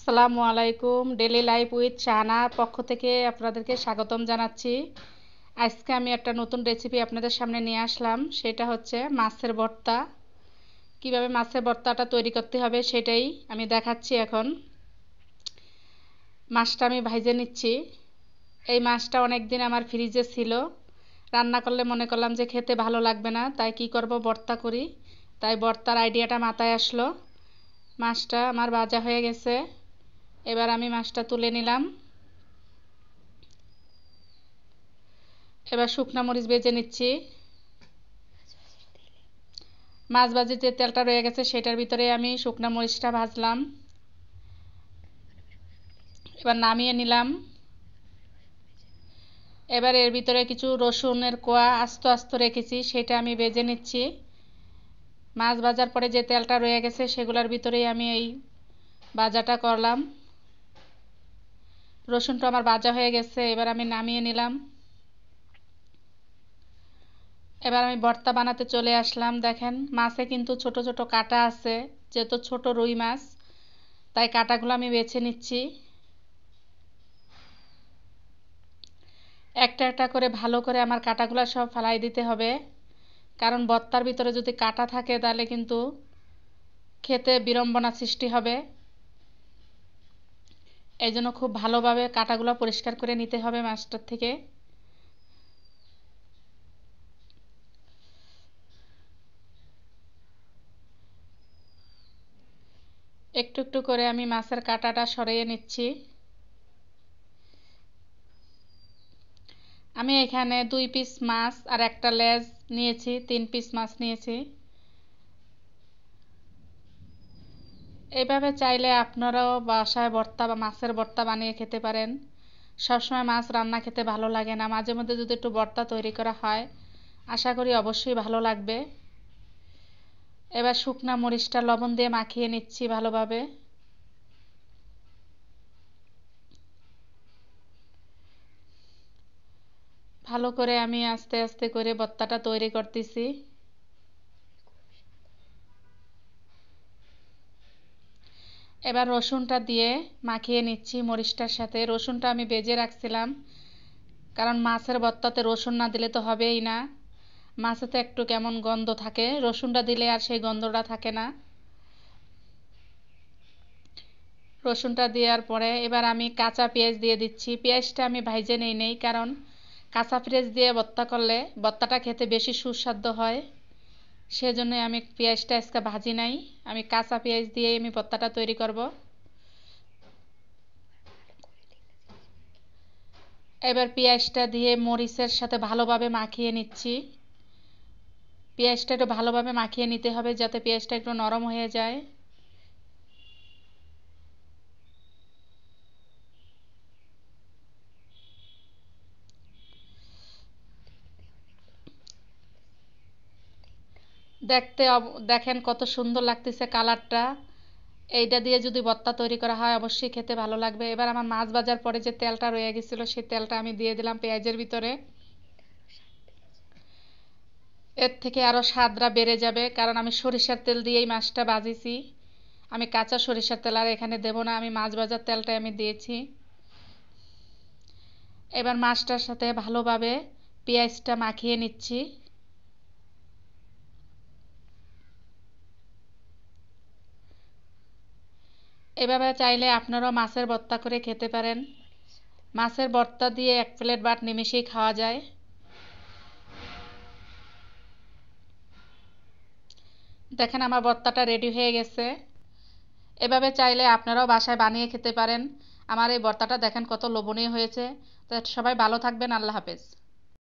আসসালামু আলাইকুম। Daily life with শাহানার পক্ষ থেকে আপনাদেরকে স্বাগতম জানাচ্ছি। আজকে আমি একটা নতুন রেসিপি আপনাদের সামনে নিয়ে আসলাম। সেটা হচ্ছে মাছের ভর্তা। কিভাবে মাছের ভর্তাটা তৈরি করতে হবে সেটাই আমি দেখাচ্ছি এখন। মাছটা আমি ভাইজে নিচ্ছি। এই মাছটা অনেক দিন আমার ফ্রিজে ছিল। রান্না করলে মনে করলাম যে খেতে ভালো লাগবে না, তাই কি করব, ভর্তা করি। তাই ভর্তার আইডিয়াটা মাথায় আসলো। মাছটা আমার ভাজা হয়ে গেছে। এবার আমি মাছটা তুলে নিলাম। এবার শুকনা মরিচ ভেজে নিচ্ছি। মাছ ভাজির যে তেলটা রয়ে গেছে সেটার ভিতরে আমি শুকনা মরিচটা ভাজলাম। এবার নামিয়ে নিলাম। এবার এর ভিতরে কিছু রসুনের কোয়া আস্ত আস্ত রেখেছি, সেটা আমি ভেজে নিচ্ছি। মাছ ভাজার পরে যে তেলটা রয়ে গেছে সেগুলোর ভিতরেই আমি এই ভাজাটা করলাম। রসুনটা আমার ভাজা হয়ে গেছে, এবার আমি নামিয়ে নিলাম। এবার আমি ভর্তা বানাতে চলে আসলাম। দেখেন মাছে কিন্তু ছোট ছোট কাঁটা আছে, যেহেতু ছোট রুই মাছ, তাই কাঁটাগুলো আমি বেছে নিচ্ছি। একটা একটা করে ভালো করে আমার কাঁটাগুলো সব ফেলাই দিতে হবে, কারণ ভর্তার ভিতরে যদি কাঁটা থাকে তাহলে কিন্তু খেতে বিড়ম্বনা সৃষ্টি হবে। এই জন্য খুব ভালোভাবে কাঁটাগুলো পরিষ্কার করে নিতে হবে মাছটার থেকে। একটু একটু করে আমি মাছের কাঁটাটা সরিয়ে নিচ্ছি। আমি এখানে 2 পিস মাছ আর একটা লেজ নিয়েছি, 3 পিস মাছ নিয়েছি। এইভাবে চাইলে আপনারাও বাসায় ভর্তা বা মাছের ভর্তা বানিয়ে খেতে পারেন। সবসময় মাছ রান্না খেতে ভালো লাগে না, মাঝে মধ্যে যদি একটু ভর্তা তৈরি করা হয় আশা করি অবশ্যই ভালো লাগবে। এবার শুকনা মরিচটা লবণ দিয়ে মাখিয়ে নিচ্ছি ভালোভাবে। ভালো করে আমি আস্তে আস্তে করে ভর্তাটা তৈরি করতেছি। এবার রসুনটা দিয়ে মাখিয়ে নিচ্ছি মরিচটার সাথে। রসুনটা আমি ভেজে রাখছিলাম, কারণ মাছের ভর্তাতে রসুন না দিলে তো হবেই না। মাছে তো একটু কেমন গন্ধ থাকে, রসুনটা দিলে আর সেই গন্ধটা থাকে না। রসুনটা দেওয়ার পরে এবার আমি কাঁচা পেঁয়াজ দিয়ে দিচ্ছি। পেঁয়াজটা আমি ভাইজে নেই, কারণ কাঁচা পেঁয়াজ দিয়ে ভর্তা করলে ভর্তাটা খেতে বেশি সুস্বাদু হয়। সেজন্য আমি পেঁয়াজটা আজকে ভাজি নাই, আমি কাঁচা পেঁয়াজ দিয়ে আমি ভর্তাটা তৈরি করব। এবার পেঁয়াজটা দিয়ে মরিচের সাথে ভালোভাবে মাখিয়ে নিচ্ছি। পেঁয়াজটা একটু ভালোভাবে মাখিয়ে নিতে হবে যাতে পেঁয়াজটা একটু নরম হয়ে যায়। দেখতে দেখেন কত সুন্দর লাগতেছে কালারটা। এইটা দিয়ে যদি ভর্তা তৈরি করা হয় অবশ্যই খেতে ভালো লাগবে। এবার আমার মাছ ভাজার পরে যে তেলটা রয়ে গেছিলো সেই তেলটা আমি দিয়ে দিলাম পেঁয়াজের ভিতরে। এর থেকে আরও স্বাদটা বেড়ে যাবে, কারণ আমি সরিষার তেল দিয়েই মাছটা ভাজিছি। আমি কাঁচা সরিষার তেল আর এখানে দেব না, আমি মাছ ভাজার তেলটাই আমি দিয়েছি। এবার মাছটার সাথে ভালোভাবে পেঁয়াজটা মাখিয়ে নিচ্ছি। এভাবে চাইলে আপনারাও মাছের ভর্তা করে খেতে পারেন। মাছের ভর্তা দিয়ে 1 প্লেট ভাত নিমেষেই খাওয়া যায়। দেখেন আমার ভর্তাটা রেডি হয়ে গেছে। এভাবে চাইলে আপনারাও বাসায় বানিয়ে খেতে পারেন। আমার এই ভর্তাটা দেখেন কত লোভনীয় হয়েছে। তো সবাই ভালো থাকবেন। আল্লাহ হাফেজ।